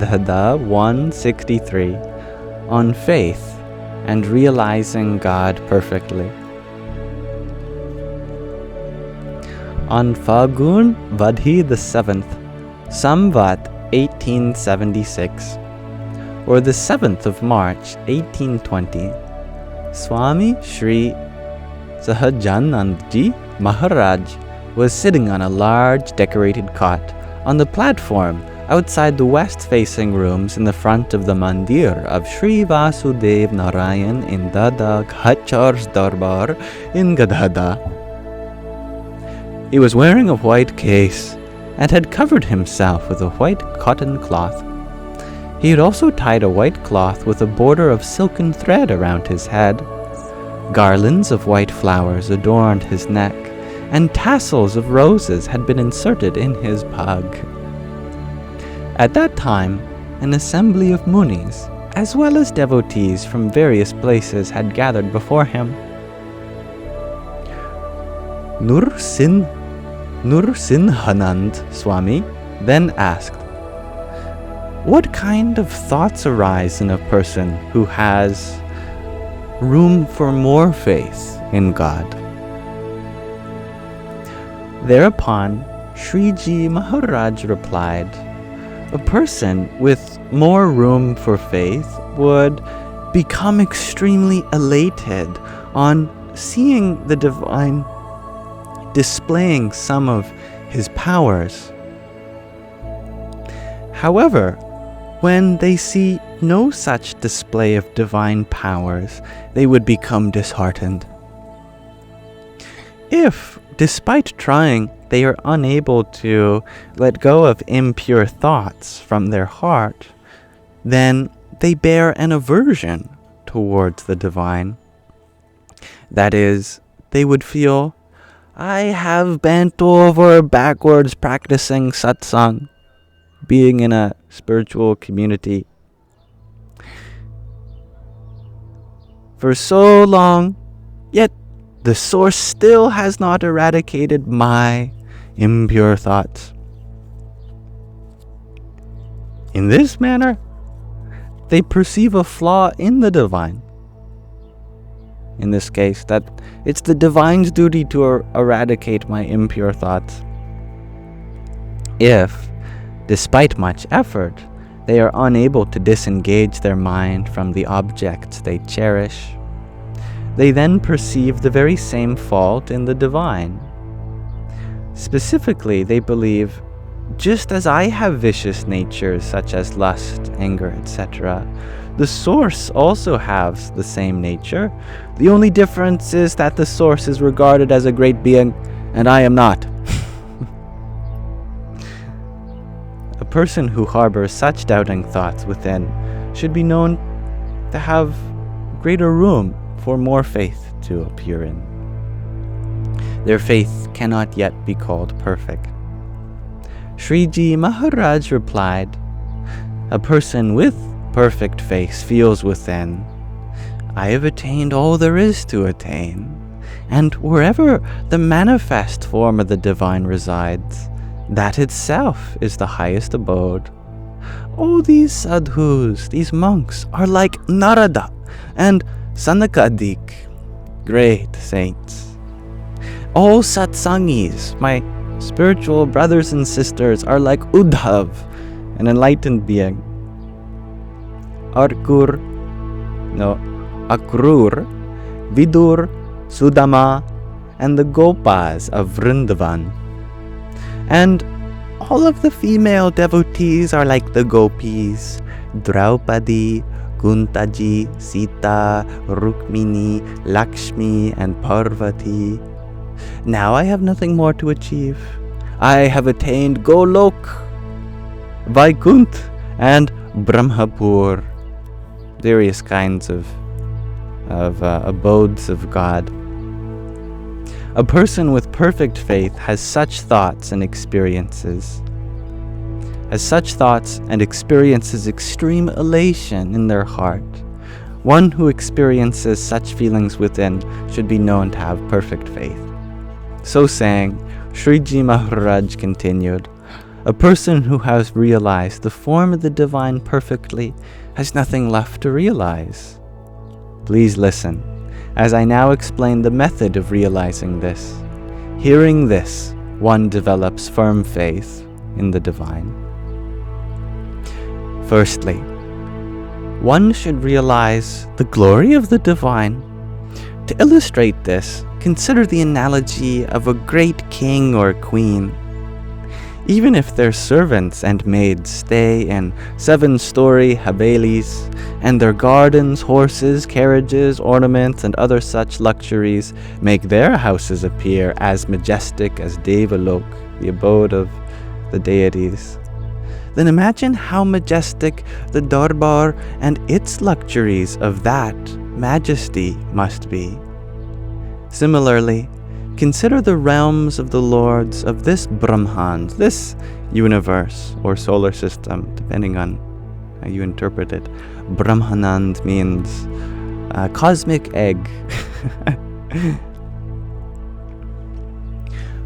Gadhadā 163 on faith and realizing God perfectly. On Phagun Vadhi the 7th, Samvat 1876, or the 7th of March 1820, Swami Sri Sahajanandji Maharaj was sitting on a large decorated cot on the platform outside the west-facing rooms in the front of the mandir of Sri Vasudev Narayan in Dada Khachar's Darbar in Gadhadā. He was wearing a white case and had covered himself with a white cotton cloth. He had also tied a white cloth with a border of silken thread around his head. Garlands of white flowers adorned his neck, and tassels of roses had been inserted in his pug. At that time, an assembly of munis, as well as devotees from various places, had gathered before him. Nrsimhanand Swami then asked, "What kind of thoughts arise in a person who has room for more faith in God?" Thereupon, Sriji Maharaj replied, "A person with more room for faith would become extremely elated on seeing the divine displaying some of his powers. However, when they see no such display of divine powers, they would become disheartened. If, despite trying, they are unable to let go of impure thoughts from their heart, then they bear an aversion towards the divine. That is, they would feel, 'I have bent over backwards practicing satsang,' being in a spiritual community, 'for so long, yet the source still has not eradicated my impure thoughts.' In this manner, they perceive a flaw in the divine. In this case, that it's the divine's duty to eradicate my impure thoughts. If, despite much effort, they are unable to disengage their mind from the objects they cherish, they then perceive the very same fault in the divine. Specifically, they believe, just as I have vicious natures such as lust, anger, etc., the source also has the same nature. The only difference is that the source is regarded as a great being, and I am not." A person who harbors such doubting thoughts within should be known to have greater room for more faith to appear in. Their faith cannot yet be called perfect. Sriji Maharaj replied, "A person with perfect faith feels within, 'I have attained all there is to attain,' and wherever the manifest form of the divine resides, that itself is the highest abode. All these sadhus, these monks, are like Narada and Sanakadik, great saints. All satsangis, my spiritual brothers and sisters, are like Uddhav, an enlightened being. Akrur, Vidur, Sudama, and the Gopas of Vrindavan. And all of the female devotees are like the Gopis, Draupadi, Kuntaji, Sita, Rukmini, Lakshmi, and Parvati. Now I have nothing more to achieve. I have attained Golok, Vaikunt, and Brahmapur, various kinds of abodes of God. A person with perfect faith has such thoughts and experiences. As such thoughts and experiences extreme elation in their heart. One who experiences such feelings within should be known to have perfect faith." So saying, Sriji Maharaj continued, A person who has realized the form of the divine perfectly has nothing left to realize. Please listen, as I now explain the method of realizing this. Hearing this, one develops firm faith in the divine. Firstly, one should realize the glory of the divine. To illustrate this, consider the analogy of a great king or queen. Even if their servants and maids stay in 7-story havelis, and their gardens, horses, carriages, ornaments, and other such luxuries make their houses appear as majestic as Devalok, the abode of the deities, then imagine how majestic the darbar and its luxuries of that majesty must be. Similarly, consider the realms of the lords of this Brahman, this universe or solar system, depending on how you interpret it. Brahmanand means cosmic egg.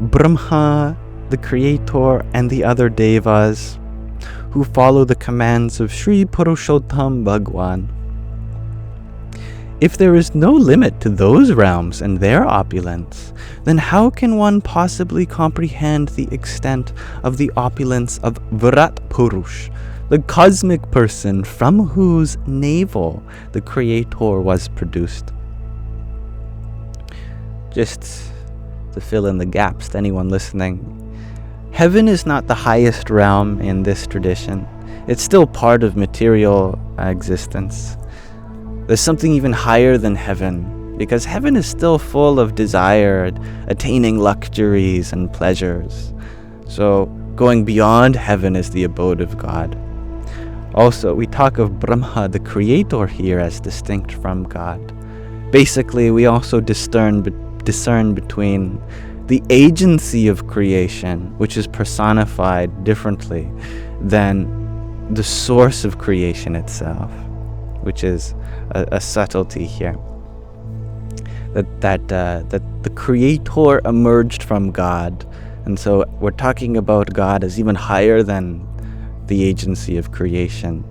Brahma, the creator, and the other devas who follow the commands of Sri Purushottam Bhagwan. If there is no limit to those realms and their opulence, then how can one possibly comprehend the extent of the opulence of Virat Purush, the cosmic person from whose navel the Creator was produced? Just to fill in the gaps to anyone listening, heaven is not the highest realm in this tradition. It's still part of material existence. There's something even higher than heaven, because heaven is still full of desire, attaining luxuries and pleasures. So going beyond heaven is the abode of God. Also, we talk of Brahma, the creator, here as distinct from God. Basically, we also discern between the agency of creation, which is personified differently than the source of creation itself, which is a subtlety here. That the Creator emerged from God, and so we're talking about God as even higher than the agency of creation,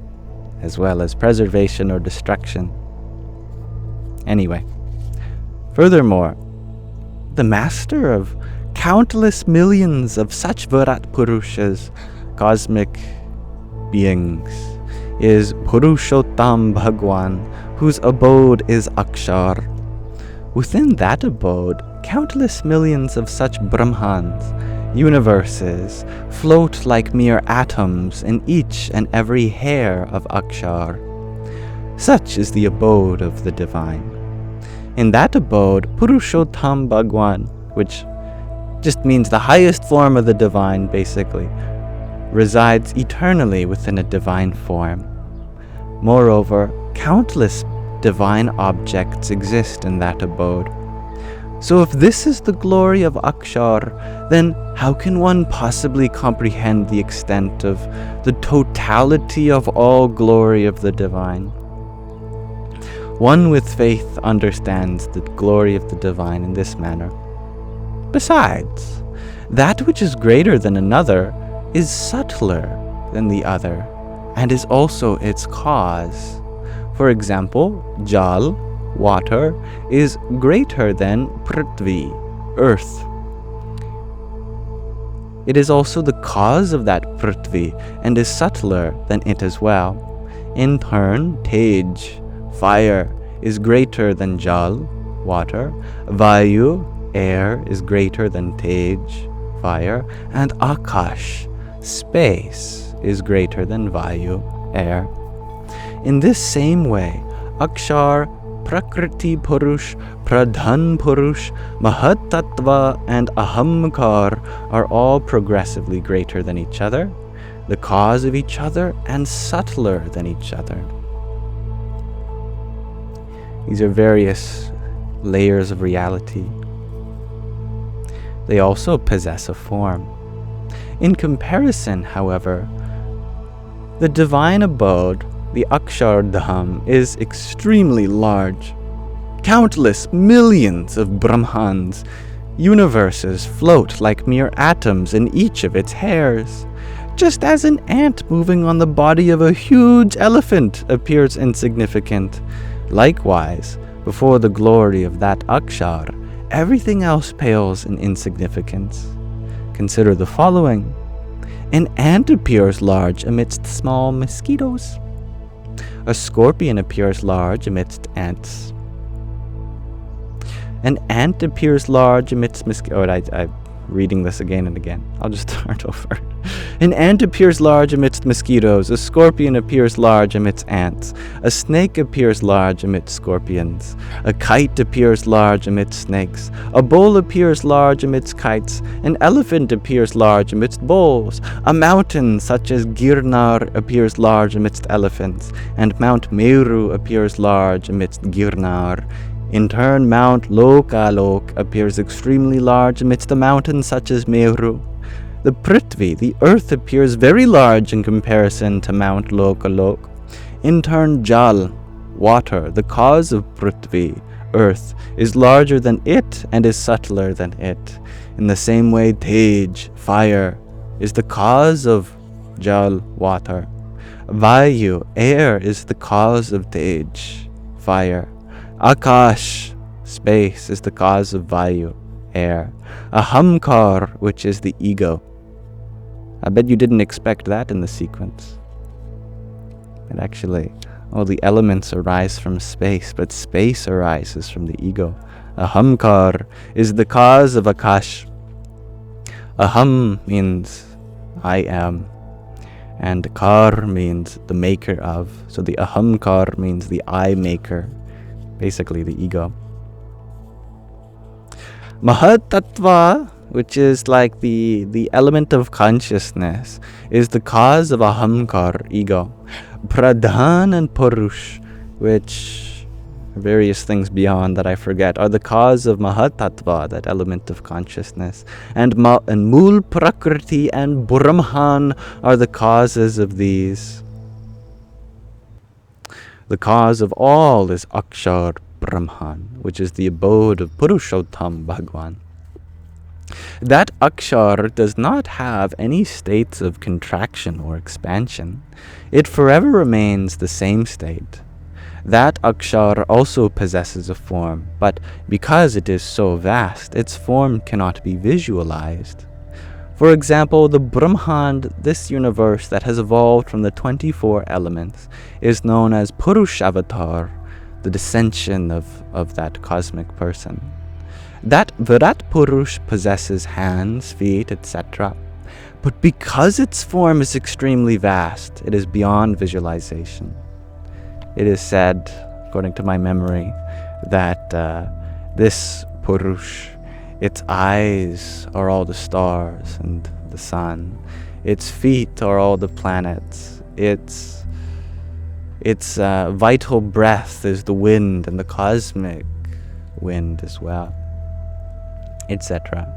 as well as preservation or destruction. Anyway, furthermore, the master of countless millions of such Virat Purushas, cosmic beings, is Purushottam Bhagwan, whose abode is Akshar. Within that abode, countless millions of such Brahmans, universes, float like mere atoms in each and every hair of Akshar. Such is the abode of the divine. In that abode, Purushottam Bhagwan, which just means the highest form of the divine, basically, resides eternally within a divine form. Moreover, countless divine objects exist in that abode. So if this is the glory of Akshar, then how can one possibly comprehend the extent of the totality of all glory of the divine? One with faith understands the glory of the divine in this manner. Besides, that which is greater than another is subtler than the other, and is also its cause. For example, Jal, water, is greater than Prithvi, earth. It is also the cause of that Prithvi, and is subtler than it as well. In turn, Tej, fire, is greater than Jal, water. Vayu, air, is greater than Tej, fire. And Akash, space, is greater than Vayu, air. In this same way, Akshar, Prakriti Purush, Pradhan Purush, Mahat Tattva, and Ahamkar are all progressively greater than each other, the cause of each other, and subtler than each other. These are various layers of reality. They also possess a form. In comparison, however, the divine abode, the Akshar Dham, is extremely large. Countless millions of Brahmans, universes float like mere atoms in each of its hairs. just as an ant moving on the body of a huge elephant appears insignificant, likewise, before the glory of that Akshar, everything else pales in insignificance. Consider the following. An ant appears large amidst small mosquitoes. A scorpion appears large amidst ants. An ant appears large amidst mosquitoes. I'm reading this again and again. I'll just start over. An ant appears large amidst mosquitoes. A scorpion appears large amidst ants. A snake appears large amidst scorpions. A kite appears large amidst snakes. A bull appears large amidst kites. An elephant appears large amidst bulls. A mountain such as Girnar appears large amidst elephants. And Mount Meru appears large amidst Girnar. In turn, Mount Lokalok appears extremely large amidst a mountain such as Meru. The Prithvi, the earth, appears very large in comparison to Mount Lokalok. In turn, Jal, water, the cause of Prithvi, earth, is larger than it and is subtler than it. In the same way, Tej, fire, is the cause of Jal, water. Vayu, air, is the cause of Tej, fire. Akash, space, is the cause of Vayu, air. Ahamkar, which is the ego. I bet you didn't expect that in the sequence. And actually, all the elements arise from space, but space arises from the ego. Ahamkar is the cause of Akash. Aham means I am, and kar means the maker of. So the ahamkar means the I maker, basically the ego. Mahat Tattva, which is like the element of consciousness, is the cause of ahamkar, ego. Pradhan and Purush, which are various things beyond that I forget, are the cause of Mahat Tattva, that element of consciousness. And Mul Prakriti and Brahman are the causes of these. The cause of all is Akshar Brahman, which is the abode of Purushottam Bhagwan. That Akshar does not have any states of contraction or expansion. It forever remains the same state. That Akshar also possesses a form, but because it is so vast, its form cannot be visualized. For example, the Brahmand, this universe that has evolved from the 24 elements, is known as Purushavatar, the descension of that cosmic person. That Virat Purush possesses hands, feet, etc. But because its form is extremely vast, it is beyond visualization. It is said, according to my memory, that this Purush, its eyes are all the stars and the sun. Its feet are all the planets. Its vital breath is the wind and the cosmic wind as well, etc.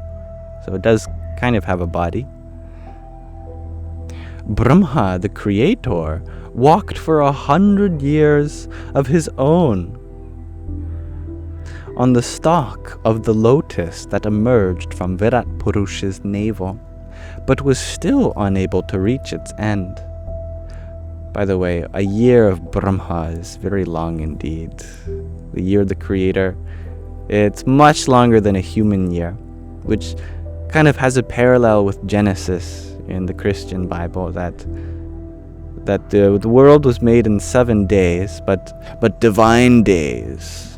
So it does kind of have a body. Brahma, the creator, walked for 100 years of his own on the stalk of the lotus that emerged from Virat Purush's navel, but was still unable to reach its end. By the way, a year of Brahma is very long indeed. The year of the creator, it's much longer than a human year, which kind of has a parallel with Genesis in the Christian Bible, that the world was made in 7 days, but divine days.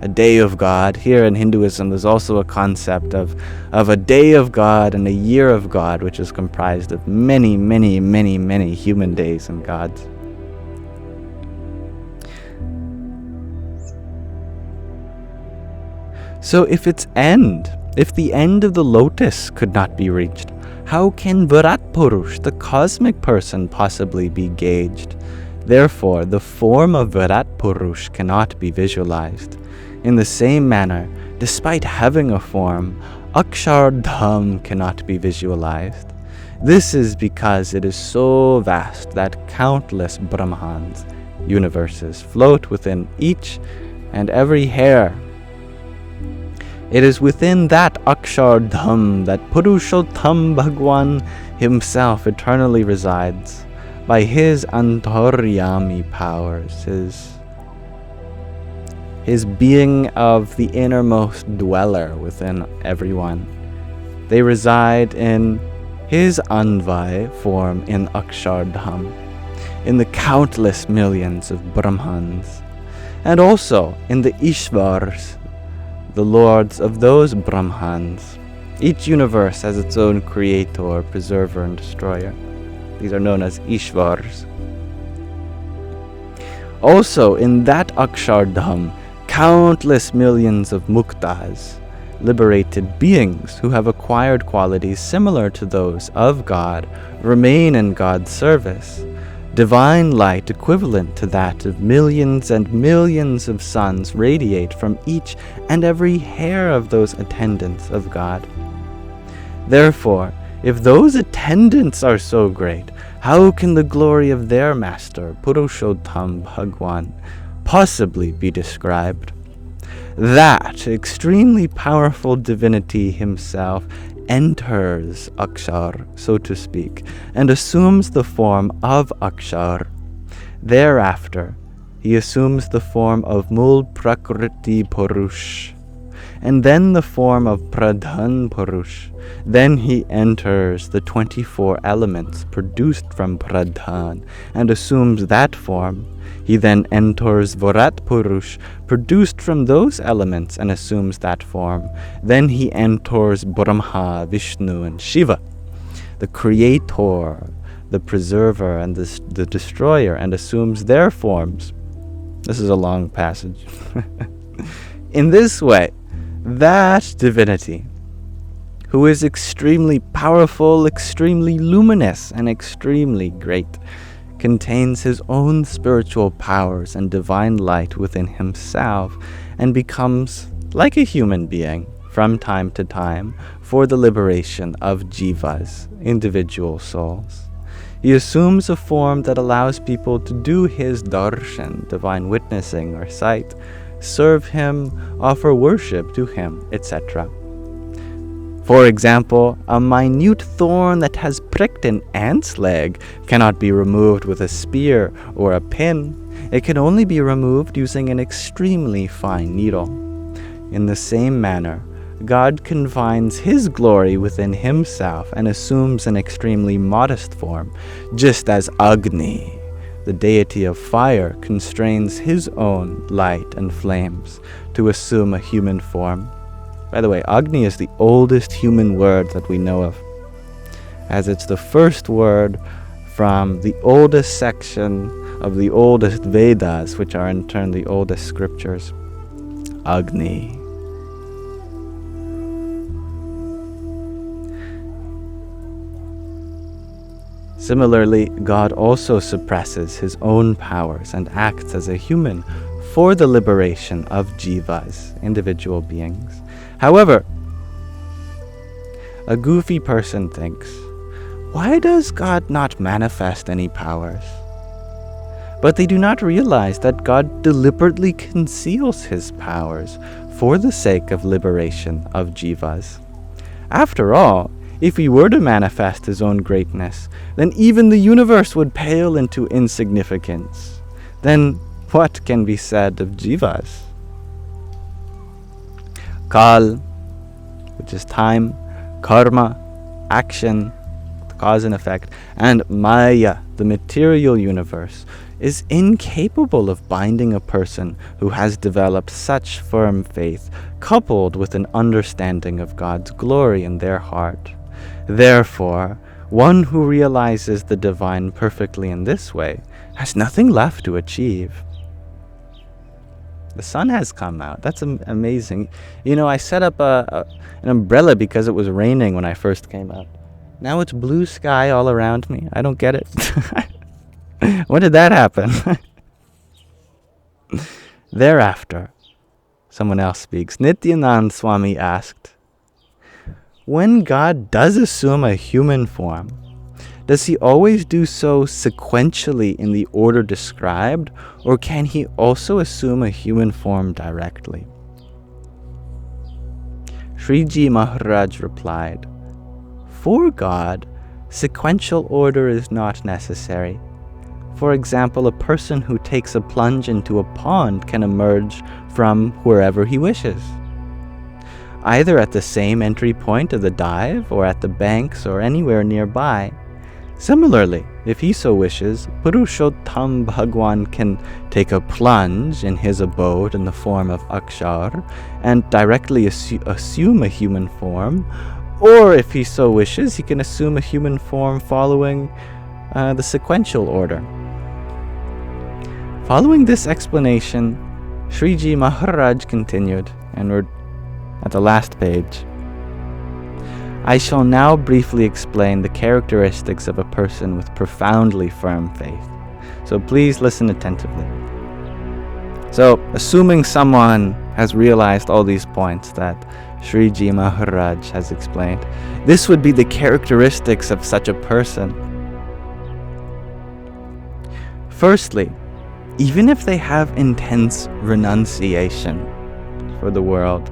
A day of God. Here in Hinduism, there's also a concept of a day of God and a year of God, which is comprised of many, many, many, many human days and gods. So if the end of the lotus could not be reached, how can Virat Purush, the cosmic person, possibly be gauged? Therefore, the form of Virat Purush cannot be visualized. In the same manner, despite having a form, Akshardham cannot be visualized. This is because it is so vast that countless Brahmans, universes, float within each and every hair. It is within that Akshardham that Purushottam Bhagwan himself eternally resides by his antaryami powers, his being of the innermost dweller within everyone. They reside in his Anvai form in Akshardham, in the countless millions of Brahmans, and also in the Ishvars, the lords of those Brahmans. Each universe has its own creator, preserver, and destroyer. These are known as Ishvars. Also, in that Akshardham, countless millions of muktas, liberated beings who have acquired qualities similar to those of God, remain in God's service. Divine light equivalent to that of millions and millions of suns radiate from each and every hair of those attendants of God. Therefore, if those attendants are so great, how can the glory of their master, Purushottam Bhagwan, possibly be described? That extremely powerful divinity himself enters Akshar, so to speak, and assumes the form of Akshar. Thereafter, he assumes the form of Mul Prakriti Purush, and then the form of Pradhan Purush. Then he enters the 24 elements produced from Pradhan and assumes that form. He then enters Varat Purush, produced from those elements, and assumes that form. Then he enters Brahma, Vishnu, and Shiva, the creator, the preserver, and the destroyer, and assumes their forms. This is a long passage. In this way, that divinity, who is extremely powerful, extremely luminous, and extremely great, contains his own spiritual powers and divine light within himself, and becomes like a human being from time to time for the liberation of jivas, individual souls. He assumes a form that allows people to do his darshan, divine witnessing or sight, serve him, offer worship to him, etc. For example, a minute thorn that has pricked an ant's leg cannot be removed with a spear or a pin. It can only be removed using an extremely fine needle. In the same manner, God confines his glory within himself and assumes an extremely modest form, just as Agni, the deity of fire, constrains his own light and flames to assume a human form. By the way, Agni is the oldest human word that we know of, as it's the first word from the oldest section of the oldest Vedas, which are in turn the oldest scriptures. Agni. Similarly, God also suppresses his own powers and acts as a human for the liberation of jivas, individual beings. However, a goofy person thinks, why does God not manifest any powers? But they do not realize that God deliberately conceals his powers for the sake of liberation of jivas. After all, if he were to manifest his own greatness, then even the universe would pale into insignificance. Then what can be said of jivas? Kal, which is time, karma, action, cause and effect, and Maya, the material universe, is incapable of binding a person who has developed such firm faith, coupled with an understanding of God's glory in their heart. Therefore, one who realizes the divine perfectly in this way has nothing left to achieve. The sun has come out. That's amazing. You know, I set up an umbrella because it was raining when I first came out. Now it's blue sky all around me. I don't get it. When did that happen? Thereafter, someone else speaks. Nityanand Swami asked, when God does assume a human form, does he always do so sequentially in the order described, or can he also assume a human form directly? Sriji Maharaj replied, for God, sequential order is not necessary. For example, a person who takes a plunge into a pond can emerge from wherever he wishes, either at the same entry point of the dive or at the banks or anywhere nearby. Similarly, if he so wishes, Purushottam Bhagwan can take a plunge in his abode in the form of Akshar and directly assume a human form, or if he so wishes, he can assume a human form following the sequential order. Following this explanation, Sriji Maharaj continued, and we're at the last page. I shall now briefly explain the characteristics of a person with profoundly firm faith. So please listen attentively. So, assuming someone has realized all these points that Sriji Maharaj has explained, this would be the characteristics of such a person. Firstly, even if they have intense renunciation for the world,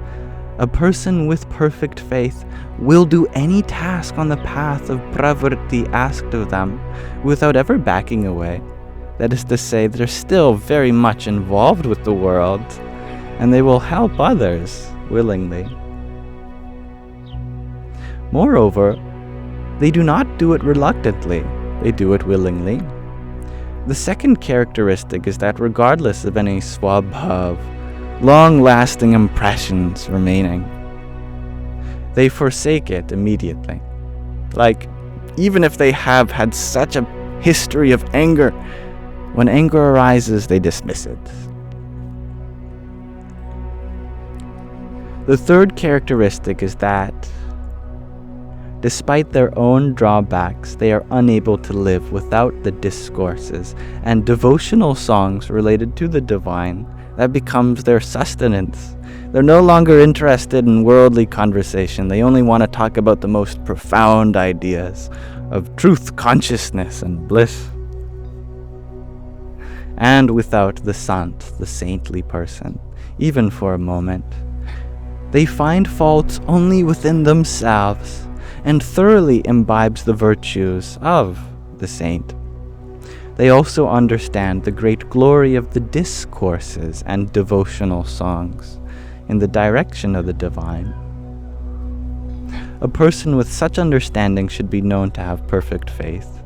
a person with perfect faith will do any task on the path of pravritti asked of them without ever backing away. That is to say, they're still very much involved with the world, and they will help others willingly. Moreover, they do not do it reluctantly, they do it willingly. The second characteristic is that regardless of any swabhav, long-lasting impressions remaining, they forsake it immediately. Like, even if they have had such a history of anger, when anger arises, they dismiss it. The third characteristic is that, despite their own drawbacks, they are unable to live without the discourses and devotional songs related to the divine. That becomes their sustenance. They're no longer interested in worldly conversation. They only want to talk about the most profound ideas of truth, consciousness, and bliss. And without the sant, the saintly person, even for a moment, they find faults only within themselves and thoroughly imbibes the virtues of the saint. They also understand the great glory of the discourses and devotional songs in the direction of the divine. A person with such understanding should be known to have perfect faith.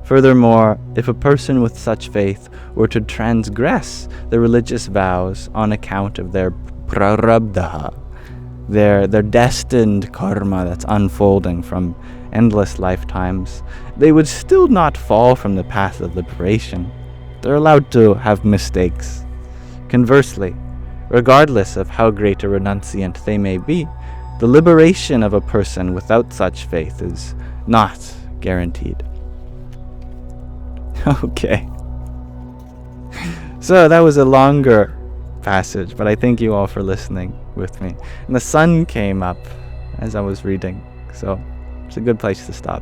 Furthermore, if a person with such faith were to transgress the religious vows on account of their prarabdha, their destined karma that's unfolding from endless lifetimes, they would still not fall from the path of liberation. They're allowed to have mistakes. Conversely, regardless of how great a renunciant they may be, the liberation of a person without such faith is not guaranteed. Okay. So that was a longer passage, but I thank you all for listening with me. And the sun came up as I was reading, so it's a good place to stop.